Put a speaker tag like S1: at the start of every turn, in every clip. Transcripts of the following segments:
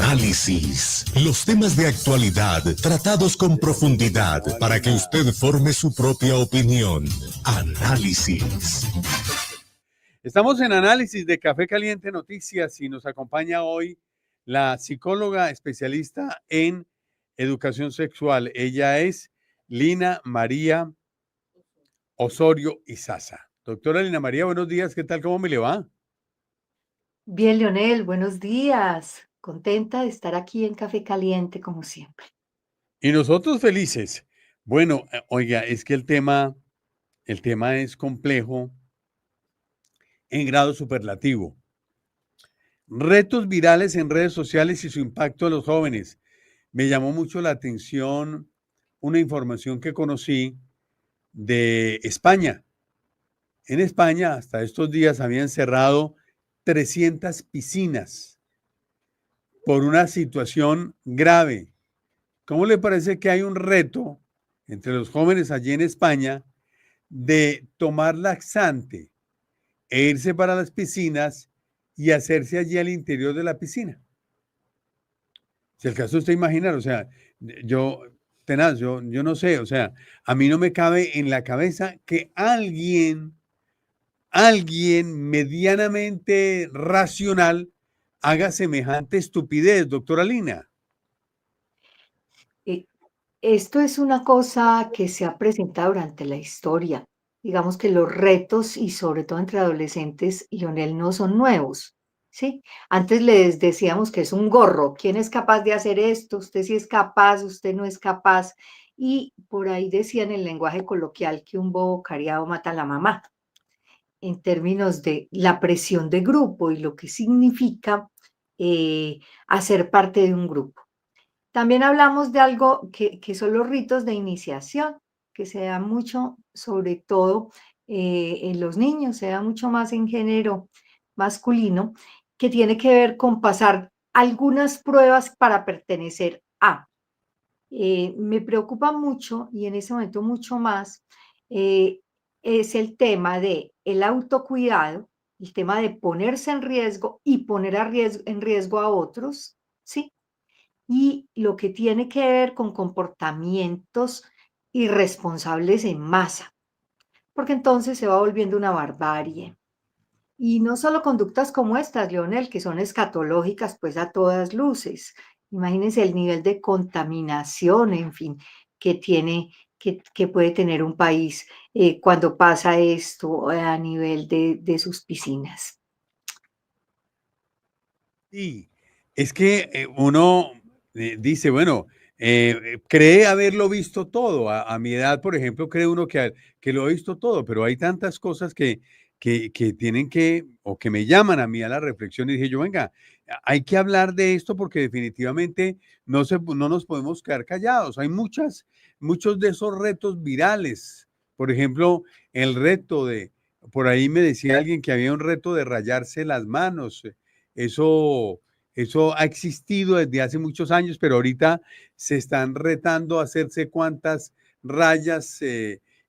S1: Análisis. Los temas de actualidad tratados con profundidad para que usted forme su propia opinión. Análisis.
S2: Estamos en Análisis de Café Caliente Noticias y nos acompaña hoy la psicóloga especialista en educación sexual. Ella es Lina María Osorio Izaza. Doctora Lina María, buenos días. ¿Qué tal? ¿Cómo me le va?
S3: Bien, Leonel, buenos días. Contenta de estar aquí en Café Caliente, como siempre.
S2: Y nosotros felices. Bueno, oiga, es que el tema es complejo en grado superlativo. Retos virales en redes sociales y su impacto a los jóvenes. Me llamó mucho la atención una información que conocí de España. En España, hasta estos días, habían cerrado 300 piscinas por una situación grave. ¿Cómo le parece que hay un reto entre los jóvenes allí en España de tomar laxante e irse para las piscinas y hacerse allí al interior de la piscina? Si el caso usted imaginar, o sea, yo, tenaz, yo no sé, o sea, a mí no me cabe en la cabeza que alguien medianamente racional haga semejante estupidez, doctora Lina.
S3: Eh, Esto es una cosa que se ha presentado durante la historia. Digamos que los retos, y sobre todo entre adolescentes, Leonel, no son nuevos, ¿sí? Antes les decíamos que es un gorro. ¿Quién es capaz de hacer esto? Usted sí es capaz, usted no es capaz. Y por ahí decían en el lenguaje coloquial que un bobo cariado mata a la mamá, en términos de la presión de grupo y lo que significa hacer parte de un grupo. También hablamos de algo que son los ritos de iniciación, que se da mucho, sobre todo en los niños, se da mucho más en género masculino, que tiene que ver con pasar algunas pruebas para pertenecer a. Me preocupa mucho, y en ese momento mucho más, eh, es el tema de el autocuidado, el tema de ponerse en riesgo y poner en riesgo a otros, ¿sí? Y lo que tiene que ver con comportamientos irresponsables en masa, porque entonces se va volviendo una barbarie. Y no solo conductas como estas, Leonel, que son escatológicas, pues a todas luces. Imagínense el nivel de contaminación, en fin, que tiene, que puede tener un país cuando pasa esto a nivel de sus piscinas.
S2: Y es que uno dice, bueno, cree haberlo visto todo. A mi edad, por ejemplo, cree uno que lo ha visto todo, pero hay tantas cosas que tienen que, o que me llaman a mí a la reflexión y dije yo, venga, hay que hablar de esto porque definitivamente no nos podemos quedar callados. Hay muchos de esos retos virales. Por ejemplo, el reto por ahí me decía alguien que había un reto de rayarse las manos. Eso, eso ha existido desde hace muchos años, pero ahorita se están retando a hacerse cuantas rayas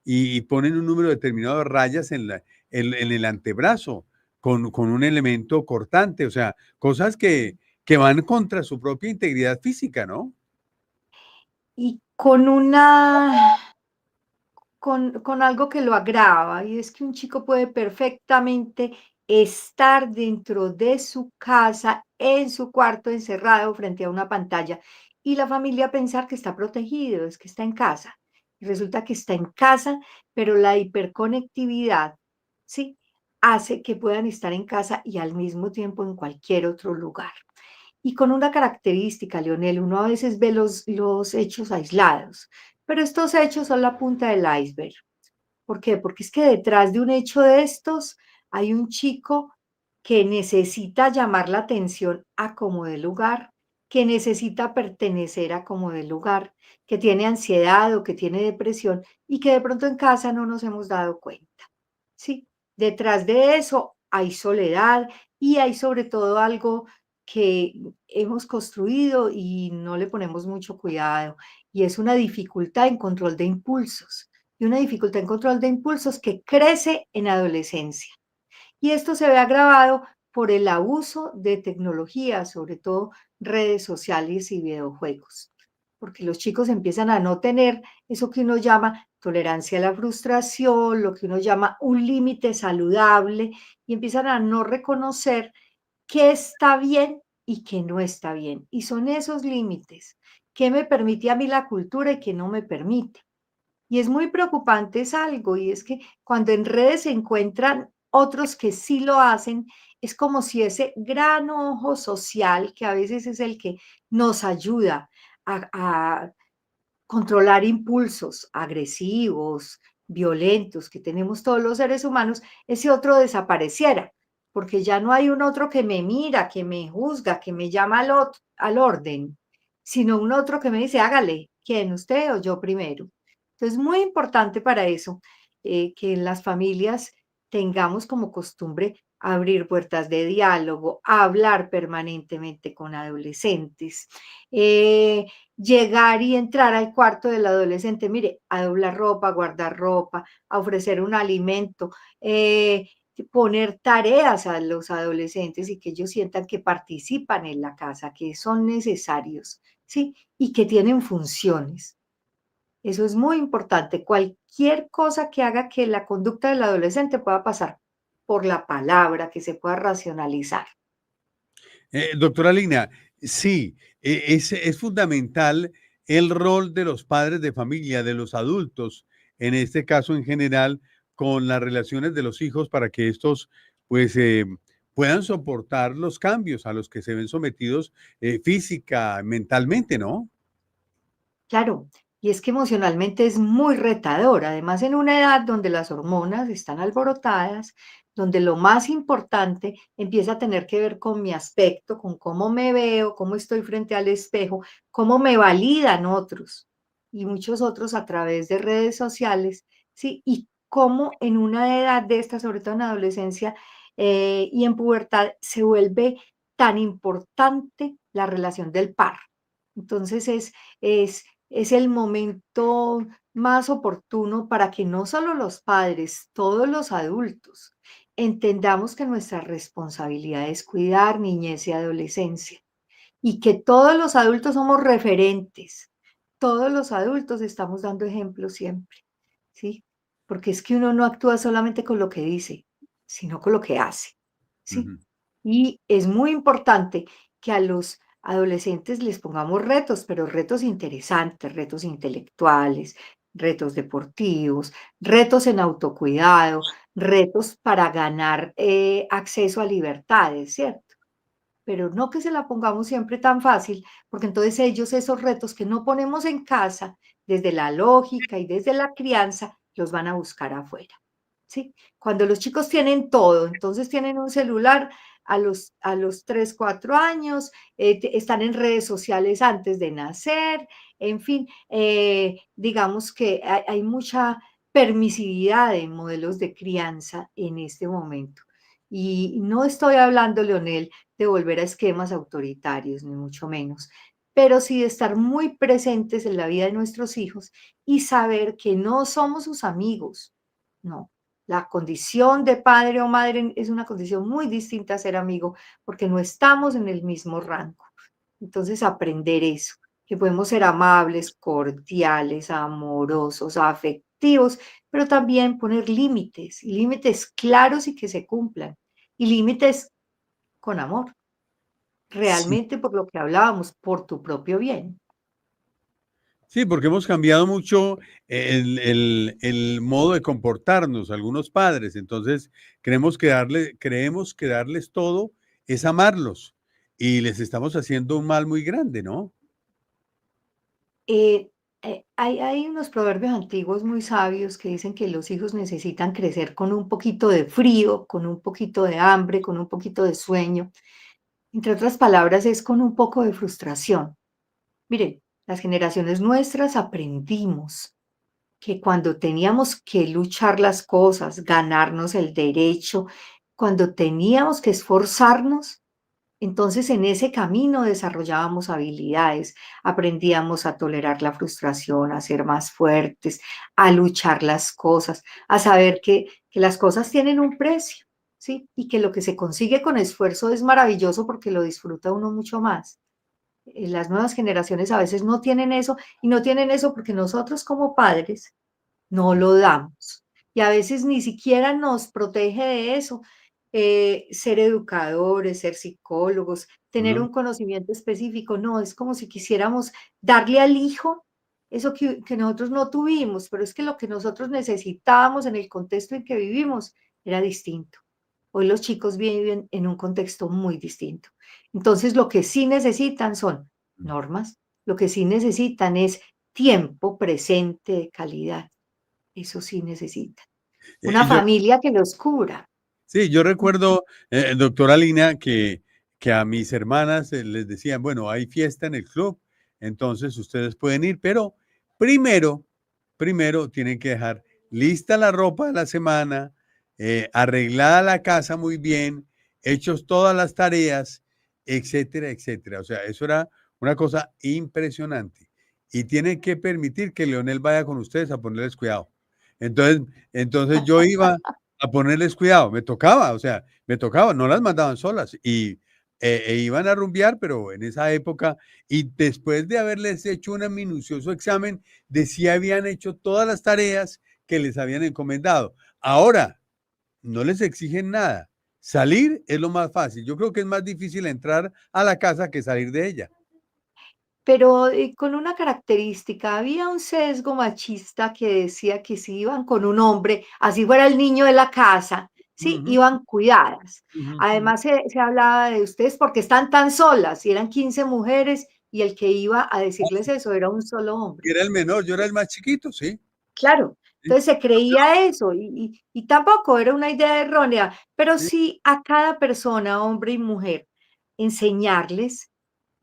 S2: y ponen un número determinado de rayas en el antebrazo con un elemento cortante, o sea, cosas que van contra su propia integridad física, ¿no?
S3: Y con algo que lo agrava, y es que un chico puede perfectamente estar dentro de su casa, en su cuarto, encerrado frente a una pantalla, y la familia pensar que está protegido, es que está en casa. Y resulta que está en casa, pero la hiperconectividad, ¿sí? Hace que puedan estar en casa y al mismo tiempo en cualquier otro lugar. Y con una característica, Leonel, uno a veces ve los hechos aislados, pero estos hechos son la punta del iceberg. ¿Por qué? Porque es que detrás de un hecho de estos hay un chico que necesita llamar la atención a como de lugar, que necesita pertenecer a como de lugar, que tiene ansiedad o que tiene depresión y que de pronto en casa no nos hemos dado cuenta. Sí, detrás de eso hay soledad y hay sobre todo algo que hemos construido y no le ponemos mucho cuidado, y es una dificultad en control de impulsos, y una dificultad en control de impulsos que crece en adolescencia. Y esto se ve agravado por el abuso de tecnología, sobre todo redes sociales y videojuegos, porque los chicos empiezan a no tener eso que uno llama tolerancia a la frustración, lo que uno llama un límite saludable, y empiezan a no reconocer qué está bien y qué no está bien. Y son esos límites, qué me permite a mí la cultura y qué no me permite. Y es muy preocupante es algo, y es que cuando en redes se encuentran otros que sí lo hacen, es como si ese gran ojo social, que a veces es el que nos ayuda a controlar impulsos agresivos, violentos que tenemos todos los seres humanos, ese otro desapareciera, porque ya no hay un otro que me mira, que me juzga, que me llama al orden, sino un otro que me dice, hágale, ¿quién, usted o yo primero? Entonces, muy importante para eso, que en las familias tengamos como costumbre abrir puertas de diálogo, hablar permanentemente con adolescentes, eh, llegar y entrar al cuarto del adolescente, mire, a doblar ropa, a guardar ropa, a ofrecer un alimento, poner tareas a los adolescentes y que ellos sientan que participan en la casa, que son necesarios, ¿sí? Y que tienen funciones. Eso es muy importante. Cualquier cosa que haga que la conducta del adolescente pueda pasar por la palabra, que se pueda racionalizar.
S2: Doctora Lina, sí, es fundamental el rol de los padres de familia, de los adultos, en este caso en general, con las relaciones de los hijos para que estos, pues, puedan soportar los cambios a los que se ven sometidos física, mentalmente, ¿no?
S3: Claro, y es que emocionalmente es muy retador, además en una edad donde las hormonas están alborotadas, donde lo más importante empieza a tener que ver con mi aspecto, con cómo me veo, cómo estoy frente al espejo, cómo me validan otros y muchos otros a través de redes sociales, ¿sí? Y cómo en una edad de esta, sobre todo en adolescencia y en pubertad, se vuelve tan importante la relación del par. Entonces es el momento más oportuno para que no solo los padres, todos los adultos, entendamos que nuestra responsabilidad es cuidar niñez y adolescencia y que todos los adultos somos referentes. Todos los adultos estamos dando ejemplo siempre, ¿sí? Porque es que uno no actúa solamente con lo que dice, sino con lo que hace, ¿sí?
S2: Ujú.
S3: Y es muy importante que a los adolescentes les pongamos retos, pero retos interesantes, retos intelectuales, retos deportivos, retos en autocuidado, retos para ganar acceso a libertades, ¿cierto? Pero no que se la pongamos siempre tan fácil, porque entonces ellos esos retos que no ponemos en casa, desde la lógica y desde la crianza, los van a buscar afuera. ¿Sí? Cuando los chicos tienen todo, entonces tienen un celular a los 3 4 años, están en redes sociales antes de nacer, en fin, digamos que hay mucha permisividad en modelos de crianza en este momento. Y no estoy hablando, Leonel, de volver a esquemas autoritarios, ni mucho menos, pero sí de estar muy presentes en la vida de nuestros hijos y saber que no somos sus amigos, no. La condición de padre o madre es una condición muy distinta a ser amigo, porque no estamos en el mismo rango. Entonces, aprender eso, que podemos ser amables, cordiales, amorosos, afectivos, pero también poner límites, y límites claros y que se cumplan, y límites con amor,
S2: Sí.
S3: realmente por lo que hablábamos, por tu propio bien.
S2: Sí, porque hemos cambiado mucho el modo de comportarnos, algunos padres. Entonces, creemos que darles todo es amarlos y les estamos haciendo un mal muy grande, ¿no?
S3: Eh, hay unos proverbios antiguos muy sabios que dicen que los hijos necesitan crecer con un poquito de frío, con un poquito de hambre, con un poquito de sueño. Entre otras palabras, es con un poco de frustración. Miren, las generaciones nuestras aprendimos que cuando teníamos que luchar las cosas, ganarnos el derecho, cuando teníamos que esforzarnos, entonces en ese camino desarrollábamos habilidades, aprendíamos a tolerar la frustración, a ser más fuertes, a luchar las cosas, a saber que las cosas tienen un precio. ¿sí? Y que lo que se consigue con esfuerzo es maravilloso porque lo disfruta uno mucho más. Las nuevas generaciones a veces no tienen eso, y no tienen eso porque nosotros como padres no lo damos. Y a veces ni siquiera nos protege de eso. Ser educadores, ser psicólogos, tener
S2: ¿no?
S3: un conocimiento específico, no, es como si quisiéramos darle al hijo eso que nosotros no tuvimos, pero es que lo que nosotros necesitábamos en el contexto en que vivimos era distinto. Hoy los chicos viven en un contexto muy distinto. Entonces, lo que sí necesitan son normas, lo que sí necesitan es tiempo presente de calidad. Eso sí necesitan. Una
S2: Yo,
S3: familia que los cubra.
S2: sí, yo recuerdo, doctora Lina, que a mis hermanas les decían, bueno, hay fiesta en el club, entonces ustedes pueden ir, pero primero, primero tienen que dejar lista la ropa de la semana, arreglada la casa muy bien, hechos todas las tareas, etcétera, etcétera. O sea, eso era una cosa impresionante. Y tienen que permitir que Leonel vaya con ustedes a ponerles cuidado. Entonces, entonces yo iba a ponerles cuidado, me tocaba, o sea, me tocaba, no las mandaban solas y iban a rumbear, pero en esa época, y después de haberles hecho un minucioso examen de si habían hecho todas las tareas que les habían encomendado. Ahora, no les exigen nada. Salir es lo más fácil. Yo creo que es más difícil entrar a la casa que salir de ella.
S3: Pero, con una característica, había un sesgo machista que decía que si iban con un hombre, así fuera el niño de la casa, sí,
S2: Ujú,
S3: iban cuidadas.
S2: ujú, ujú.
S3: Además, se hablaba de ustedes porque están tan solas, y eran 15 mujeres, y el que iba a decirles eso era un solo hombre.
S2: Era el menor, yo era el más chiquito, sí.
S3: Claro,
S2: Sí,
S3: entonces se creía eso, y tampoco era una idea errónea, pero
S2: sí.
S3: sí a cada persona, hombre y mujer, enseñarles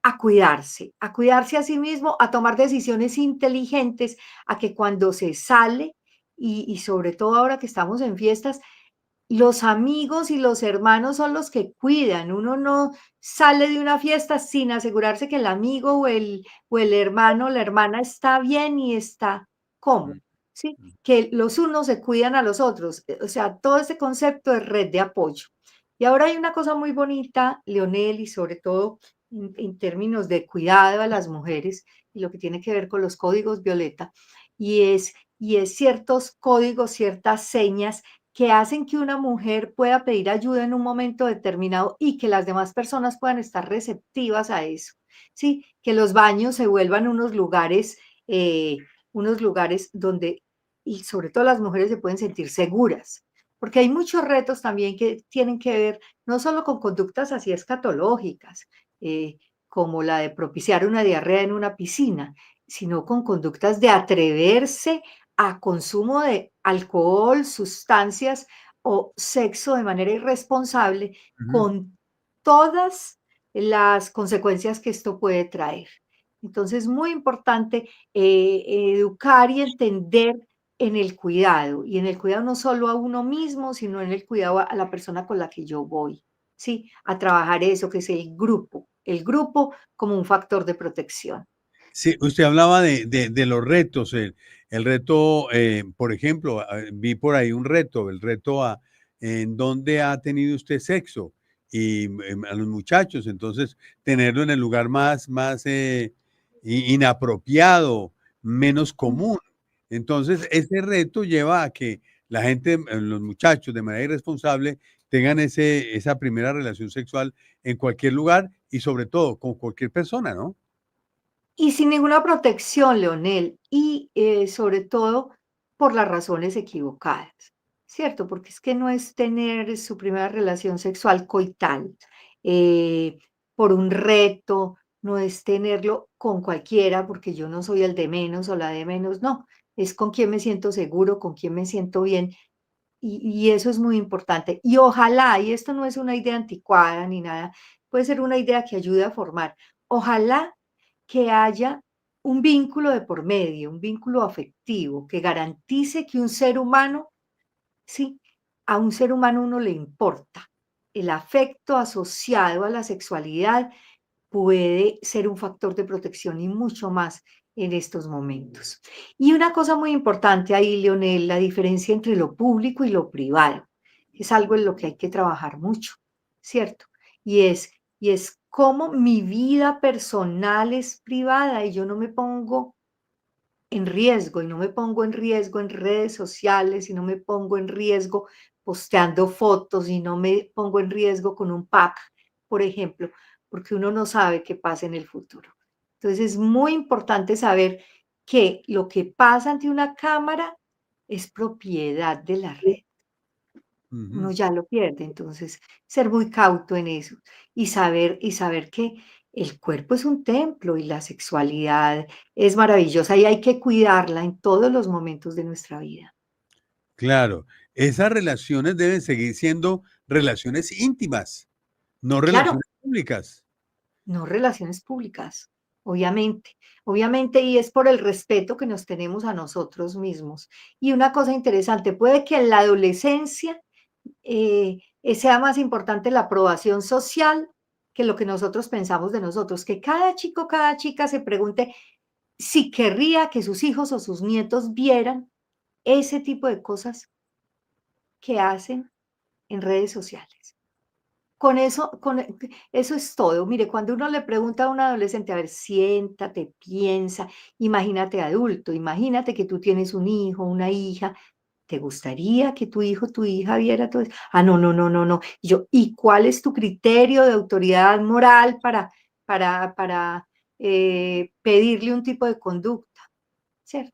S3: a cuidarse a sí mismo, a tomar decisiones inteligentes, a que cuando se sale, y sobre todo ahora que estamos en fiestas, los amigos y los hermanos son los que cuidan. Uno no sale de una fiesta sin asegurarse que el amigo o el hermano o la hermana está bien y está
S2: Mm,
S3: cómodo, ¿sí?
S2: mm.
S3: Que los unos se cuidan a los otros. O sea, todo ese concepto de red de apoyo. Y ahora hay una cosa muy bonita, Leonel, y sobre todo en términos de cuidado a las mujeres y lo que tiene que ver con los códigos violeta, y es ciertos códigos, ciertas señas que hacen que una mujer pueda pedir ayuda en un momento determinado y que las demás personas puedan estar receptivas a eso, ¿sí? Que los baños se vuelvan unos lugares donde, y sobre todo las mujeres se pueden sentir seguras, porque hay muchos retos también que tienen que ver no solo con conductas así escatológicas, eh, como la de propiciar una diarrea en una piscina, sino con conductas de atreverse a consumo de alcohol, sustancias o sexo de manera irresponsable,
S2: Ujú.
S3: con todas las consecuencias que esto puede traer. Entonces, muy importante educar y entender en el cuidado, y en el cuidado no solo a uno mismo, sino en el cuidado a la persona con la que yo voy, ¿sí? A trabajar eso, que es el grupo como un factor de protección.
S2: Sí, usted hablaba de los retos, el reto, por ejemplo, vi por ahí un reto, el reto en dónde ha tenido usted sexo y a los muchachos, entonces tenerlo en el lugar más inapropiado, menos común. Entonces, ese reto lleva a que la gente, los muchachos, de manera irresponsable, tengan esa primera relación sexual en cualquier lugar y sobre todo con cualquier persona, ¿no?
S3: Y sin ninguna protección, Leonel, y sobre todo por las razones equivocadas, ¿cierto? Porque es que no es tener su primera relación sexual coital eh, por un reto, no es tenerlo con cualquiera, porque yo no soy el de menos o la de menos, no, es con quien me siento seguro, con quien me siento bien, y eso es muy importante. Y ojalá, y esto no es una idea anticuada ni nada, puede ser una idea que ayude a formar. Ojalá que haya un vínculo de por medio, un vínculo afectivo que garantice que un ser humano, sí, a un ser humano uno le importa. El afecto asociado a la sexualidad puede ser un factor de protección y mucho más en estos momentos. Y una cosa muy importante ahí, Leonel, la diferencia entre lo público y lo privado. es algo en lo que hay que trabajar mucho, ¿cierto? Y es, y es cómo mi vida personal es privada y yo no me pongo en riesgo, y no me pongo en riesgo en redes sociales, y no me pongo en riesgo posteando fotos, y no me pongo en riesgo con un pack, por ejemplo, porque uno no sabe qué pasa en el futuro. Entonces es muy importante saber que lo que pasa ante una cámara es propiedad de la red. Uno
S2: Ujú.
S3: ya lo pierde, entonces ser muy cauto en eso y saber que el cuerpo es un templo y la sexualidad es maravillosa y hay que cuidarla en todos los momentos de nuestra vida.
S2: Claro, esas relaciones deben seguir siendo relaciones íntimas, no
S3: Claro,
S2: relaciones públicas.
S3: no relaciones públicas, obviamente, y es por el respeto que nos tenemos a nosotros mismos. Y una cosa interesante, puede que en la adolescencia sea más importante la aprobación social que lo que nosotros pensamos de nosotros, que cada chico, cada chica se pregunte si querría que sus hijos o sus nietos vieran ese tipo de cosas que hacen en redes sociales. Eso es todo. Mire, cuando uno le pregunta a un adolescente, a ver, siéntate, piensa, imagínate adulto, imagínate que tú tienes un hijo, una hija, ¿te gustaría que tu hijo, tu hija viera todo eso? Ah, no, no, no, no, no. Y yo, ¿y cuál es tu criterio de autoridad moral para pedirle un tipo de conducta? ¿Cierto?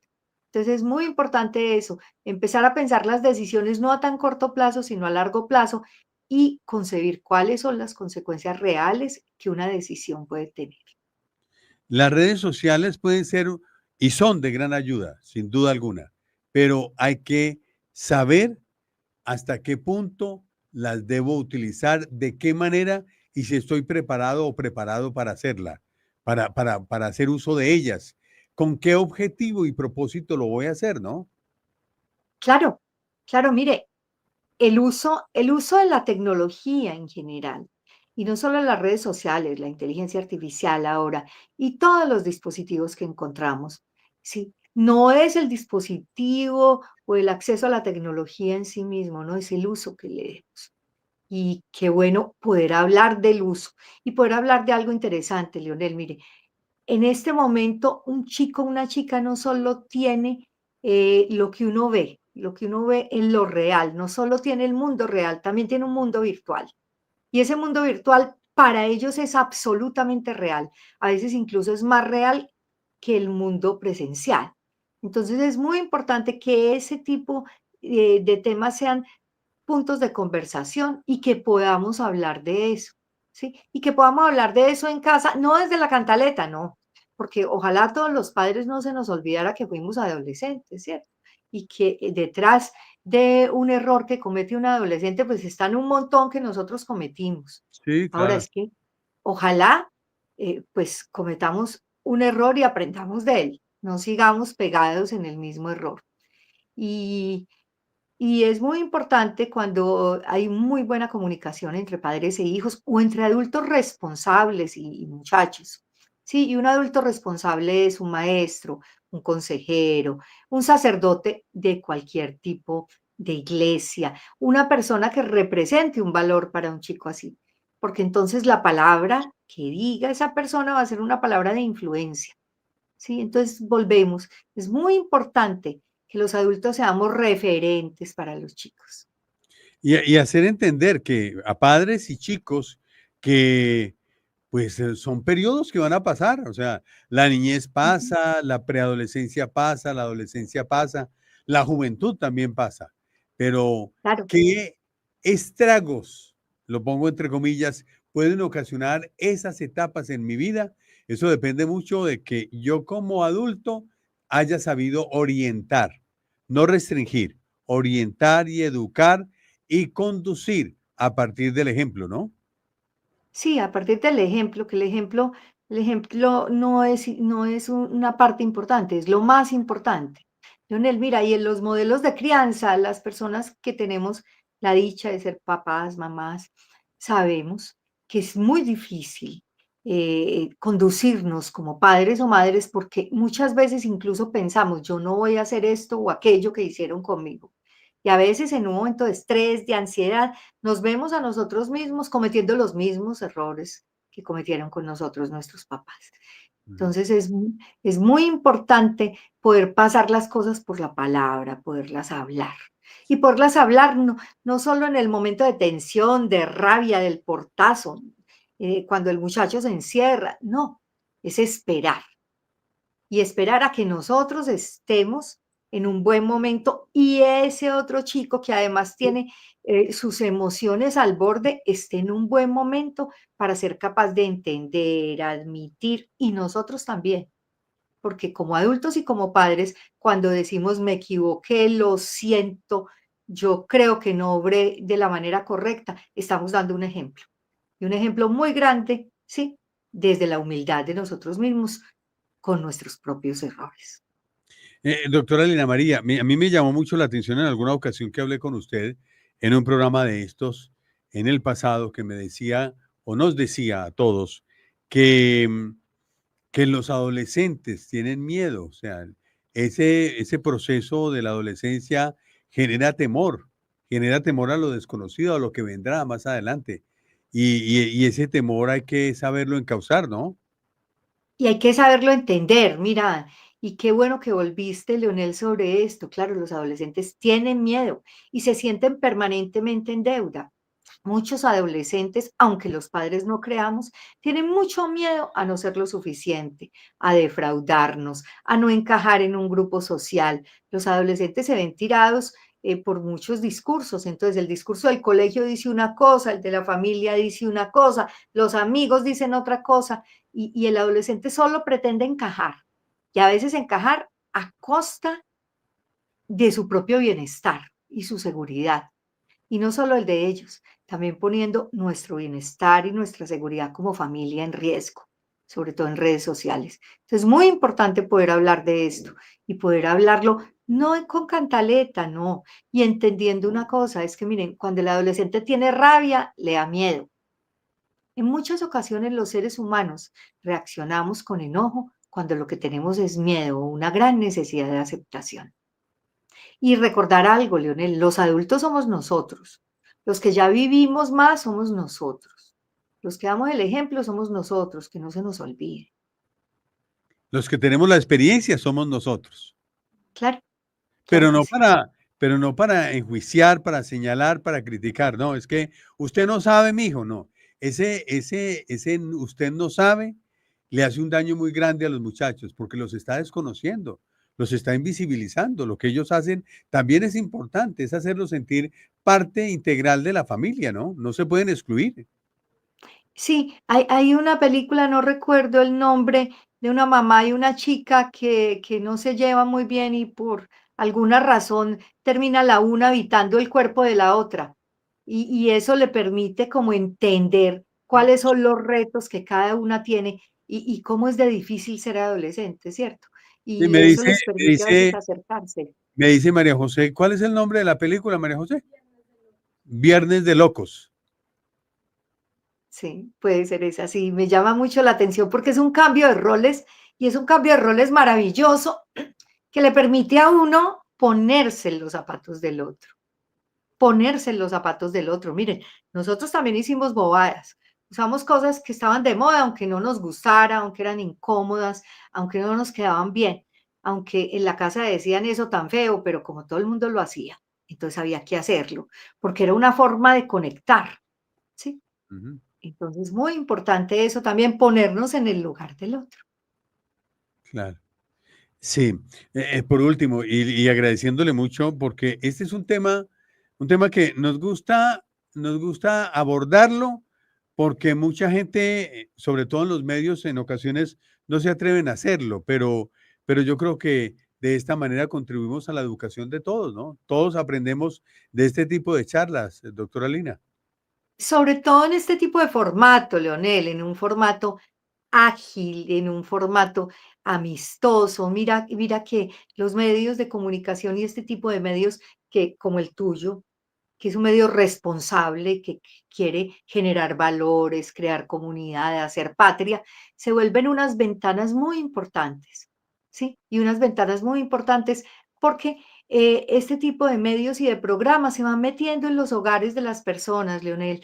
S3: Entonces es muy importante eso, empezar a pensar las decisiones no a tan corto plazo, sino a largo plazo y concebir cuáles son las consecuencias reales que una decisión puede tener.
S2: Las redes sociales pueden ser y son de gran ayuda, sin duda alguna, pero hay que saber hasta qué punto las debo utilizar, de qué manera y si estoy preparado o preparado para hacerla, para hacer uso de ellas. ¿Con qué objetivo y propósito lo voy a hacer, no?
S3: Claro, claro, mire, el uso de la tecnología en general, y no solo en las redes sociales, la inteligencia artificial ahora, y todos los dispositivos que encontramos, ¿sí? No es el dispositivo o el acceso a la tecnología en sí mismo, no es el uso que le demos. Y qué bueno poder hablar del uso y poder hablar de algo interesante, Leonel. Mire, en este momento un chico, una chica no solo tiene lo que uno ve en lo real, no solo tiene el mundo real, también tiene un mundo virtual. Y ese mundo virtual para ellos es absolutamente real. A veces incluso es más real que el mundo presencial. Entonces es muy importante que ese tipo de temas sean puntos de conversación y que podamos hablar de eso, ¿sí? Y que podamos hablar de eso en casa, no desde la cantaleta, no, porque ojalá a todos los padres no se nos olvidara que fuimos adolescentes, ¿cierto? Y que detrás de un error que comete un adolescente, pues están un montón que nosotros cometimos.
S2: Sí,
S3: Ahora
S2: claro.
S3: es que ojalá pues cometamos un error y aprendamos de él, no sigamos pegados en el mismo error. Y, y es muy importante cuando hay muy buena comunicación entre padres e hijos o entre adultos responsables y muchachos. Sí, y un adulto responsable es un maestro, un consejero, un sacerdote de cualquier tipo de iglesia, una persona que represente un valor para un chico así, porque entonces la palabra que diga esa persona va a ser una palabra de influencia. ¿Sí? Entonces volvemos. Es muy importante que los adultos seamos referentes para los chicos.
S2: Y hacer entender que a padres y chicos que pues son periodos que van a pasar, o sea, la niñez
S3: Ujú.
S2: pasa, la preadolescencia pasa, la adolescencia pasa, la juventud también pasa, pero
S3: Claro.
S2: ¿qué estragos, lo pongo entre comillas, pueden ocasionar esas etapas en mi vida? Eso depende mucho de que yo como adulto haya sabido orientar, no restringir, orientar y educar y conducir a partir del ejemplo, ¿no?
S3: Sí, a partir del ejemplo, que el ejemplo no es una parte importante, es lo más importante. Leonel, mira, y en los modelos de crianza, las personas que tenemos la dicha de ser papás, mamás, sabemos que es muy difícil conducirnos como padres o madres porque muchas veces incluso pensamos, yo no voy a hacer esto o aquello que hicieron conmigo. Y a veces en un momento de estrés, de ansiedad, nos vemos a nosotros mismos cometiendo los mismos errores que cometieron con nosotros nuestros papás.
S2: Ujú.
S3: Entonces es muy importante poder pasar las cosas por la palabra, poderlas hablar. Y poderlas hablar no solo en el momento de tensión, de rabia, del portazo, cuando el muchacho se encierra, no, es esperar y esperar a que nosotros estemos en un buen momento y ese otro chico que además tiene sus emociones al borde esté en un buen momento para ser capaz de entender, admitir y nosotros también, porque como adultos y como padres, cuando decimos me equivoqué, lo siento, yo creo que no obré de la manera correcta, estamos dando un ejemplo y un ejemplo muy grande, ¿sí? Desde la humildad de nosotros mismos con nuestros propios errores.
S2: Doctora Lina María, a mí me llamó mucho la atención en alguna ocasión que hablé con usted en un programa de estos en el pasado que me decía o nos decía a todos que, que los adolescentes tienen miedo, o sea, ese proceso de la adolescencia genera temor a lo desconocido, a lo que vendrá más adelante. Y ese temor hay que saberlo encauzar, ¿no?
S3: Y hay que saberlo entender, mira, y qué bueno que volviste, Leonel, sobre esto. Claro, los adolescentes tienen miedo y se sienten permanentemente en deuda. Muchos adolescentes, aunque los padres no creamos, tienen mucho miedo a no ser lo suficiente, a defraudarnos, a no encajar en un grupo social. Los adolescentes se ven tirados por muchos discursos. Entonces, el discurso del colegio dice una cosa, el de la familia dice una cosa, los amigos dicen otra cosa, y el adolescente solo pretende encajar. Y a veces encajar a costa de su propio bienestar y su seguridad. Y no solo el de ellos, también poniendo nuestro bienestar y nuestra seguridad como familia en riesgo, sobre todo en redes sociales. Entonces, es muy importante poder hablar de esto y poder hablarlo no con cantaleta, no, y entendiendo una cosa, es que miren, cuando el adolescente tiene rabia, le da miedo. En muchas ocasiones los seres humanos reaccionamos con enojo cuando lo que tenemos es miedo o una gran necesidad de aceptación. Y recordar algo, Leonel, los adultos somos nosotros, los que ya vivimos más somos nosotros, los que damos el ejemplo somos nosotros, que no se nos olvide.
S2: Los que tenemos la experiencia somos nosotros.
S3: Claro, claro
S2: Pero
S3: que
S2: no
S3: sí.
S2: pero no para enjuiciar, para señalar, para criticar, no, es que usted no sabe, mijo, no. Ese usted no sabe le hace un daño muy grande a los muchachos porque los está desconociendo, los está invisibilizando. Lo que ellos hacen también es importante, es hacerlos sentir parte integral de la familia, ¿no? No se pueden excluir.
S3: Sí, hay una película, no recuerdo el nombre, de una mamá y una chica que no se llevan muy bien y por alguna razón termina la una habitando el cuerpo de la otra. Y eso le permite como entender cuáles son los retos que cada una tiene y cómo es de difícil ser adolescente, ¿cierto?
S2: Y
S3: Y eso les permite a veces acercarse.
S2: me dice María José, ¿cuál es el nombre de la película, María José? Viernes de Locos.
S3: Sí, puede ser esa. Sí, me llama mucho la atención porque es un cambio de roles y es un cambio de roles maravilloso que le permite a uno ponerse en los zapatos del otro, ponerse en los zapatos del otro. Miren, nosotros también hicimos bobadas, usamos cosas que estaban de moda, aunque no nos gustara, aunque eran incómodas, aunque no nos quedaban bien, aunque en la casa decían eso tan feo, pero como todo el mundo lo hacía, entonces había que hacerlo, porque era una forma de conectar, ¿sí?
S2: Ujú,
S3: Entonces, muy importante eso también, ponernos en el lugar del otro.
S2: claro. Sí, por último, y agradeciéndole mucho, porque este es un tema que nos gusta abordarlo, porque mucha gente, sobre todo en los medios, en ocasiones no se atreven a hacerlo, pero yo creo que de esta manera contribuimos a la educación de todos, ¿no? Todos aprendemos de este tipo de charlas, doctora Lina.
S3: Sobre todo en este tipo de formato, Leonel, en un formato ágil, en un formato amistoso. Mira que los medios de comunicación y este tipo de medios que, como el tuyo, que es un medio responsable, que quiere generar valores, crear comunidad, hacer patria, se vuelven unas ventanas muy importantes, ¿sí? Y unas ventanas muy importantes porque este tipo de medios y de programas se van metiendo en los hogares de las personas, Leonel.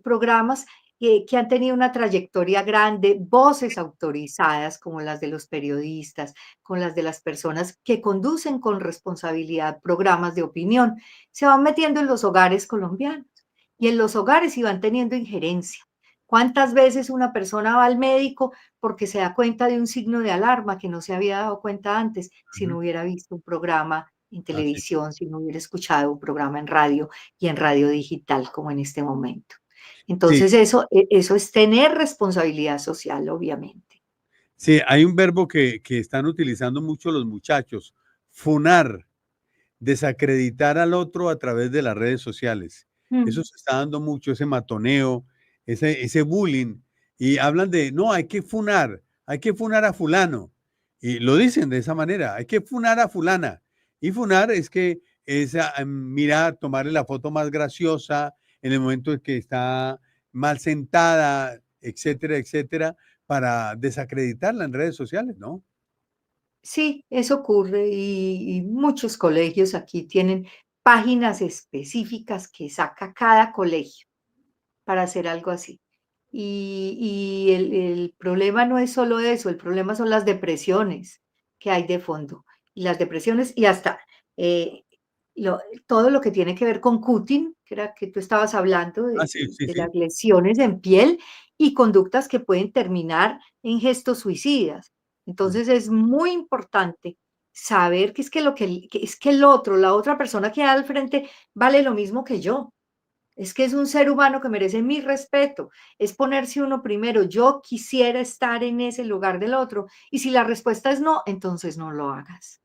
S3: Programas que han tenido una trayectoria grande, voces autorizadas como las de los periodistas, con las de las personas que conducen con responsabilidad programas de opinión, se van metiendo en los hogares colombianos y en los hogares y van teniendo injerencia. ¿Cuántas veces una persona va al médico porque se da cuenta de un signo de alarma que no se había dado cuenta antes si no
S2: Ujú.
S3: hubiera visto un programa en
S2: Así.
S3: televisión, si no hubiera escuchado un programa en radio y en radio digital como en este momento?
S2: Sí,
S3: Entonces eso es tener responsabilidad social, obviamente.
S2: sí, hay un verbo que están utilizando mucho los muchachos, funar, desacreditar al otro a través de las redes sociales. Eso
S3: Mm.
S2: se está dando mucho, ese matoneo, ese bullying, y hablan de, no, hay que funar a fulano, y lo dicen de esa manera, hay que funar a fulana, y funar es que mira, tomarle la foto más graciosa en el momento en que está mal sentada, etcétera, etcétera, para desacreditarla en redes sociales, ¿no?
S3: Sí, eso ocurre y muchos colegios aquí tienen páginas específicas que saca cada colegio para hacer algo así. Y el problema no es solo eso, el problema son las depresiones que hay de fondo. Y las depresiones y hasta eh, lo todo lo que tiene que ver con cutting, que era que tú estabas hablando
S2: Ah, sí, sí,
S3: de
S2: sí.
S3: las lesiones en piel y conductas que pueden terminar en gestos suicidas.
S2: Mm.
S3: Entonces, es muy importante saber que es que lo que es que el otro, la otra persona que hay al frente vale lo mismo que yo. Es que es un ser humano que merece mi respeto. Es ponerse uno primero. Yo quisiera estar en ese lugar del otro. Y si la respuesta es no, entonces no lo hagas.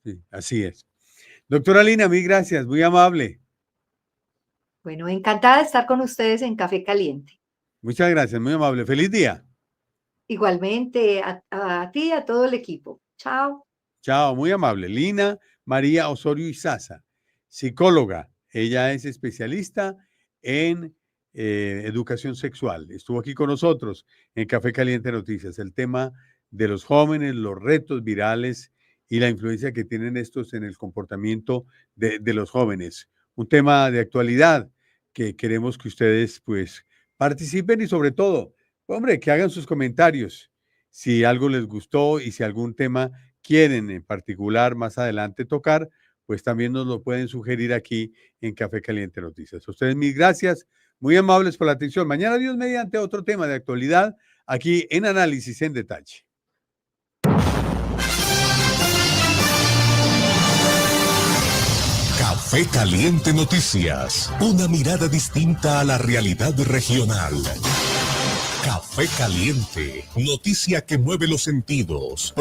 S2: Sí, así es. Doctora Lina, mil gracias, muy amable.
S3: Bueno, encantada de estar con ustedes en Café Caliente.
S2: Muchas gracias, muy amable. Feliz día.
S3: Igualmente a ti y a todo el equipo. Chao.
S2: Chao, muy amable. Lina María Osorio Izaza, psicóloga. Ella es especialista en educación sexual. Estuvo aquí con nosotros en Café Caliente Noticias. El tema de los jóvenes, los retos virales y la influencia que tienen estos en el comportamiento de los jóvenes. Un tema de actualidad que queremos que ustedes pues participen y sobre todo, hombre, que hagan sus comentarios si algo les gustó y si algún tema quieren en particular más adelante tocar, pues también nos lo pueden sugerir aquí en Café Caliente Noticias. A ustedes mil gracias, muy amables por la atención. Mañana Dios mediante otro tema de actualidad aquí en Análisis en Detalle.
S1: Café Caliente Noticias. Una mirada distinta a la realidad regional. Café Caliente. Noticia que mueve los sentidos.